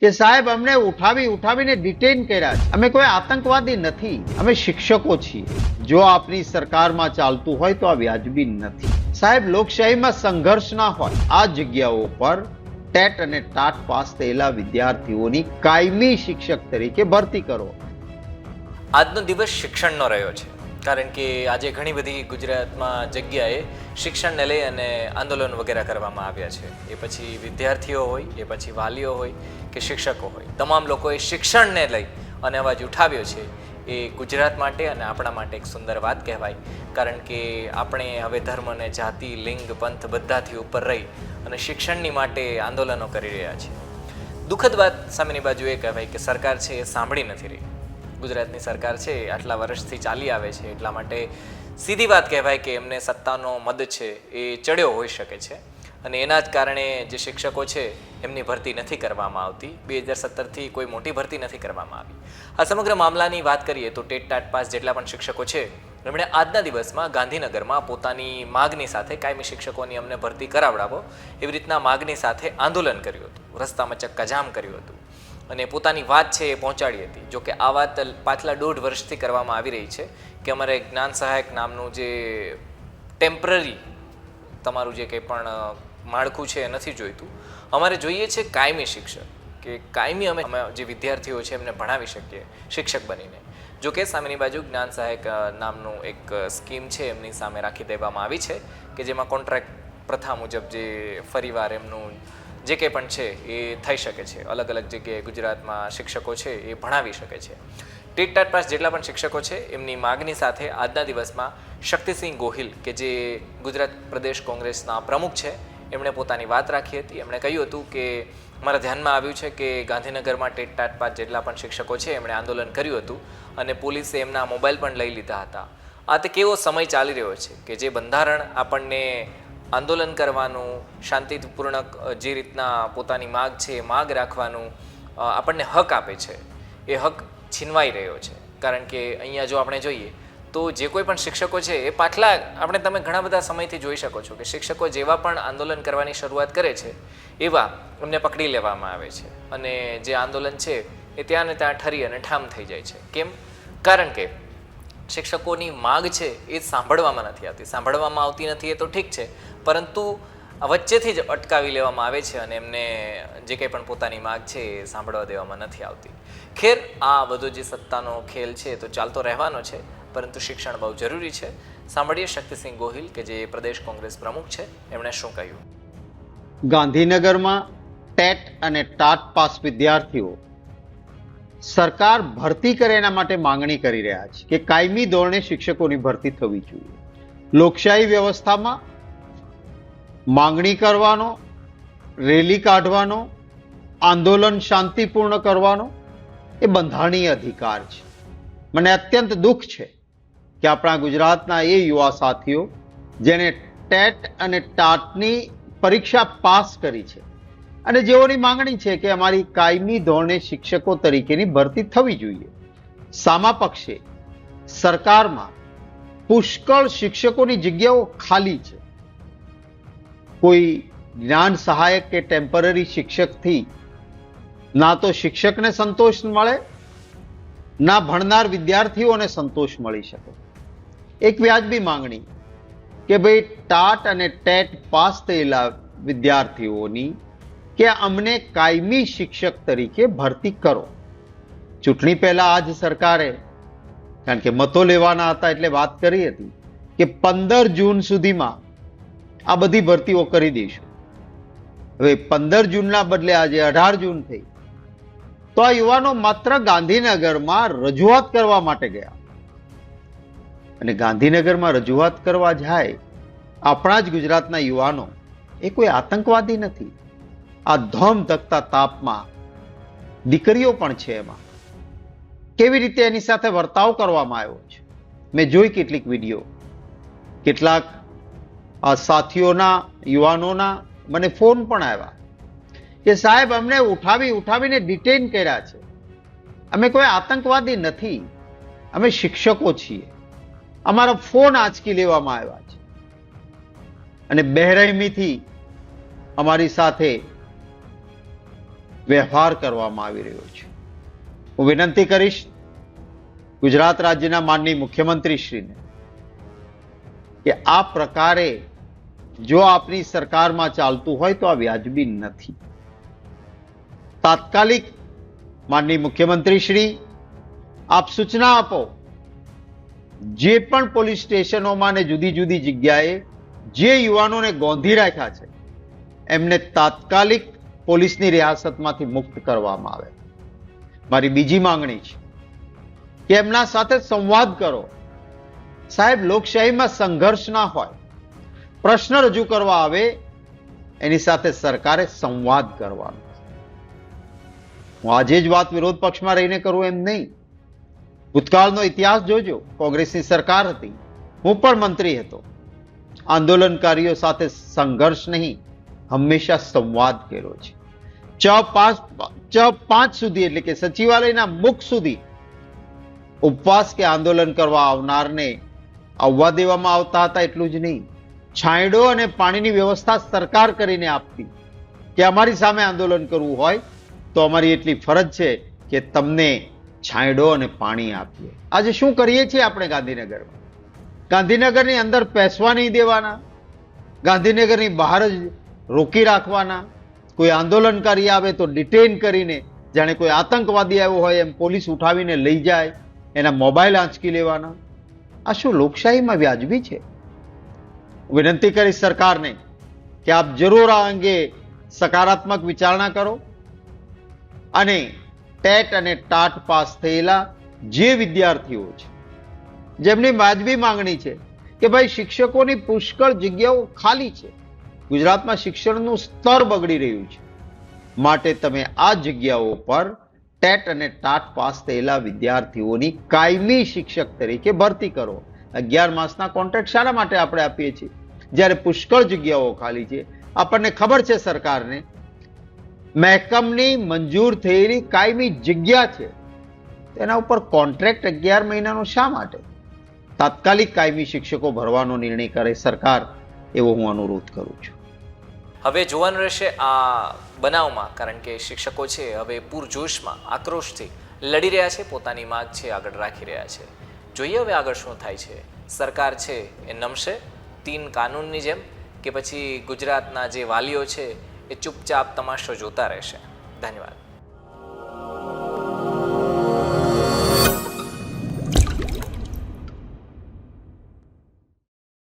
કે સાહેબ અમને ઉઠાવીને ડિટેન કર્યા છે। અમે કોઈ આતંકવાદી નથી, અમે શિક્ષકો છીએ। જો આપની સરકારમાં ચાલતું હોય તો આ વ્યાજબી નથી। સાહેબ લોકશાહીમાં સંઘર્ષ ના હોય, આ જગ્યાઓ પર ટેટ અને ટાટ પાસ થયેલા વિદ્યાર્થીઓની કાયમી શિક્ષક તરીકે ભરતી કરો। આજનો દિવસ શિક્ષણનો રહ્યો છે, કારણ કે આજે ઘણી બધી ગુજરાતમાં જગ્યાએ શિક્ષણને લઈ અને આંદોલન વગેરે કરવામાં આવ્યા છે। એ પછી વિદ્યાર્થીઓ હોય, એ પછી વાલીઓ હોય કે શિક્ષકો હોય, તમામ લોકોએ શિક્ષણને લઈ અને અવાજ ઉઠાવ્યો છે। એ ગુજરાત માટે અને આપણા માટે એક સુંદર વાત કહેવાય, કારણ કે આપણે હવે ધર્મ અને જાતિ, લિંગ, પંથ બધાથી ઉપર રહી અને શિક્ષણની માટે આંદોલનો કરી રહ્યા છીએ। દુઃખદ વાત સામેની બાજુ એ કહેવાય કે સરકાર છે એ સાંભળી નથી રહી। ગુજરાતની સરકાર છે આટલા વર્ષથી ચાલી આવે છે, એટલા માટે સીધી વાત કહેવાય કે એમને સત્તાનો મદ છે એ ચડ્યો હોઈ શકે છે, અને એના જ કારણે જે શિક્ષકો છે એમની ભરતી નથી કરવામાં આવતી। 2017થી કોઈ મોટી ભરતી નથી કરવામાં આવી। આ સમગ્ર મામલાની વાત કરીએ તો ટેટ ટાટ પાસ જેટલા પણ શિક્ષકો છે એમણે આજના દિવસમાં ગાંધીનગરમાં પોતાની માગણી સાથે કાયમી શિક્ષકોની અમને ભરતી કરાવડાવો એવી રીતના માગણી સાથે આંદોલન કર્યું હતું, રસ્તામાં ચક્કાજામ કર્યું હતું અને પોતાની વાત છે એ પહોંચાડી હતી। જો કે આ વાત પાછલા 1.5 વર્ષથી કરવામાં આવી રહી છે કે અમારે જ્ઞાન સહાયક નામનું જે ટેમ્પરરી તમારું જે કંઈ પણ માળખું છે એ નથી જોઈતું, અમારે જોઈએ છે કાયમી શિક્ષક, કે કાયમી અમે જે વિદ્યાર્થીઓ છે એમને ભણાવી શકીએ શિક્ષક બનીને। જો કે સામેની બાજુ જ્ઞાન સહાયક નામનું એક સ્કીમ છે એમની સામે રાખી દેવામાં આવી છે કે જેમાં કોન્ટ્રાક્ટ પ્રથા મુજબ જે ફરીવાર એમનું જે કંઈ પણ છે એ થઈ શકે છે, અલગ અલગ જગ્યાએ ગુજરાતમાં શિક્ષકો છે એ ભણાવી શકે છે। ટેટ ટાટ પાસ જેટલા પણ શિક્ષકો છે એમની માગણી સાથે આજના દિવસમાં શક્તિસિંહ ગોહિલ કે જે ગુજરાત પ્રદેશ કોંગ્રેસના પ્રમુખ છે એમણે પોતાની વાત રાખી હતી। એમણે કહ્યું હતું કે મારા ધ્યાનમાં આવ્યું છે કે ગાંધીનગરમાં ટેટ ટાટ પાસ જેટલા પણ શિક્ષકો છે એમણે આંદોલન કર્યું હતું અને પોલીસે એમના મોબાઈલ પણ લઈ લીધા હતા। આ તે કેવો સમય ચાલી રહ્યો છે કે જે બંધારણ આપણને આંદોલન કરવાનું, શાંતિપૂર્ણક જે રીતના પોતાની માગ છે એ માગ રાખવાનું આપણને હક આપે છે, એ હક છીનવાઈ રહ્યો છે। કારણ કે અહીંયા જો આપણે જોઈએ તો જે કોઈ પણ શિક્ષકો છે એ પાછલા આપણે તમે ઘણા બધા સમયથી જોઈ શકો છો કે શિક્ષકો જેવા પણ આંદોલન કરવાની શરૂઆત કરે છે એવા એમને પકડી લેવામાં આવે છે અને જે આંદોલન છે એ ત્યાં ને ત્યાં ઠરી અને ઠામ થઈ જાય છે। કેમ? કારણ કે શિક્ષકોની માગ છે એ સાંભળવામાં નથી આવતી। સાંભળવામાં આવતી નથી એ તો ઠીક છે, પરંતુ વચ્ચેથી જ અટકાવી લેવામાં આવે છે અને એમને જે કંઈ પણ પોતાની માગ છે એ સાંભળવા દેવામાં નથી આવતી। ખેર, આ બધો જે સત્તાનો ખેલ છે તો ચાલતો રહેવાનો છે, પરંતુ શિક્ષણ બહુ જરૂરી છે। સાંભળીએ શક્તિસિંહ ગોહિલ કે જે પ્રદેશ કોંગ્રેસ પ્રમુખ છે એમણે શું કહ્યું। ગાંધીનગરમાં ટેટ અને ટાટ પાસ વિદ્યાર્થીઓ સરકાર ભરતી કરે એના માટે માંગણી કરી રહ્યા છે કે કાયમી ધોરણે શિક્ષકોની ભરતી થવી જોઈએ। લોકશાહી વ્યવસ્થામાં માંગણી કરવાનો, રેલી કાઢવાનો, આંદોલન શાંતિપૂર્ણ કરવાનો એ બંધારણીય અધિકાર છે। મને અત્યંત દુઃખ છે કે આપણા ગુજરાતના એ યુવા સાથીઓ જેને ટેટ અને ટાટની પરીક્ષા પાસ કરી છે અને જેઓની માંગણી છે કે અમારી કાયમી ધોરણે શિક્ષકો તરીકેની ભરતી થવી જોઈએ, સામા પક્ષે સરકારમાં પુષ્કળ શિક્ષકોની જગ્યાઓ ખાલી છે। કોઈ જ્ઞાન સહાયક કે ટેમ્પરરી શિક્ષકથી ના તો શિક્ષકને સંતોષ મળે, ના ભણનાર વિદ્યાર્થીઓને સંતોષ મળી શકે। એક વ્યાજબી માંગણી કે ભાઈ ટાટ અને ટેટ પાસ થયેલા વિદ્યાર્થીઓની કે અમને કાયમી શિક્ષક તરીકે ભરતી કરો। ચૂંટણી પહેલા આજ સરકારે, કારણ કે મતો લેવાના હતા એટલે વાત કરી હતી કે 15 જૂન સુધીમાં આ બધી ભરતીઓ કરી દઈશું। હવે 15 જૂનના બદલે આજે 18 જૂન થઈ તો આ યુવાનો માત્ર ગાંધીનગરમાં રજૂઆત કરવા માટે ગયા અને ગાંધીનગરમાં રજૂઆત કરવા જાય આપણા જ ગુજરાતના યુવાનો એ કોઈ આતંકવાદી નથી। આ ધોમ ધકતા તાપમાં દીકરીઓ પણ છે, એમાં કેવી રીતે એની સાથે વર્તાવ કરવામાં આવ્યો છે મેં જોઈ કેટલીક વિડીયો, કેટલાક સાથીઓના, યુવાનોના મને ફોન પણ આવ્યા કે સાહેબ અમને ઉઠાવીને ડિટેન કર્યા છે। અમે કોઈ આતંકવાદી નથી, અમે શિક્ષકો છીએ। અમારા ફોન આંચકી લેવામાં આવ્યા છે અને બેરહેમીથી અમારી સાથે વ્યવહાર કરવામાં આવી રહ્યો છે. હું વિનંતી કરીશ ગુજરાત રાજ્યના માનનીય મુખ્યમંત્રીશ્રીને કે આ પ્રકારે જો આપની સરકારમાં ચાલતું હોય તો આ વ્યાજબી નથી. તાત્કાલિક માનનીય મુખ્યમંત્રીશ્રી આપ સૂચના આપો, જે પણ પોલીસ સ્ટેશનોમાં ને જુદી જુદી જગ્યાએ જે યુવાનોને ગોંધી રાખ્યા છે એમને તાત્કાલિક પોલીસની રિયાસતમાંથી મુક્ત કરવામાં આવે. મારી બીજી માંગણી છે કે એમના સાથે સંવાદ કરો. સાહેબ, લોકશાહીમાં સંઘર્ષ ના હોય, પ્રશ્ન રજૂ કરવા આવે એની સાથે સરકારે સંવાદ કરવાનો. હું આજે જ વાત વિરોધ પક્ષમાં રહીને કરું એમ નહીં. ભૂતકાળનો ઇતિહાસ જોજો. કોંગ્રેસની સરકાર હતી, હું પણ મંત્રી હતો. આંદોલનકારીઓ સાથે સંઘર્ષ નહીં, હંમેશા સંવાદ કર્યો છે. ચ5 સુધી એટલે કે સચિવાલયના મુખ સુધી ઉપવાસ કે આંદોલન કરવા આવનારને આવવા દેવામાં આવતા હતા. એટલું જ નહીં, છાંયડો અને પાણીની વ્યવસ્થા સરકાર કરીને આપતી કે અમારી સામે આંદોલન કરવું હોય તો અમારી એટલી ફરજ છે કે તમને છાંયડો અને પાણી આપીએ. આજે શું કરીએ છીએ આપણે ગાંધીનગરમાં? ગાંધીનગરની અંદર પેસવા નહીં દેવાના, ગાંધીનગરની બહાર જ રોકી રાખવાના. કોઈ આંદોલનકારી આવે તો ડિટેન કરીને જાણે કોઈ આતંકવાદી આવ્યો હોય એમ પોલીસ ઉઠાવીને લઈ જાય, એના મોબાઈલ આંચકી લેવાના. આ શું લોકશાહીમાં વ્યાજબી છે? વિનંતી કરીશ સરકારને કે આપ જરૂર આ અંગે સકારાત્મક વિચારણા કરો અને ટેટ અને ટાટ પાસ થયેલા જે વિદ્યાર્થીઓ છે જેમની વાજબી માંગણી છે કે ભાઈ શિક્ષકોની પુષ્કળ જગ્યાઓ ખાલી છે, ગુજરાતમાં શિક્ષણનું સ્તર બગડી રહ્યું છે, માટે તમે આ જગ્યાઓ પર ટેટ અને ટાટ પાસ થયેલા વિદ્યાર્થીઓની કાયમી શિક્ષક તરીકે ભરતી કરો. 11 માસના કોન્ટ્રાક્ટ શાના માટે આપણે આપીએ છીએ જ્યારે પુષ્કળ જગ્યાઓ ખાલી છે? આપણને ખબર છે સરકારને મહેકમની મંજૂર થયેલી કાયમી જગ્યા છે, તેના ઉપર કોન્ટ્રાક્ટ 11 મહિનાનો શા માટે? તાત્કાલિક કાયમી શિક્ષકો ભરવાનો નિર્ણય કરે સરકાર, એવો હું અનુરોધ કરું છું. હવે જોવાનું રહેશે આ બનાવમાં, કારણ કે શિક્ષકો છે હવે પૂરજોશમાં આક્રોશથી લડી રહ્યા છે, પોતાની માંગ છે આગળ રાખી રહ્યા છે. જોઈએ હવે આગળ શું થાય છે. સરકાર છે એ નમશે 3 કાનૂનની જેમ, કે પછી ગુજરાતના જે વાલીઓ છે એ ચૂપચાપ તમાશો જોતા રહેશે? ધન્યવાદ.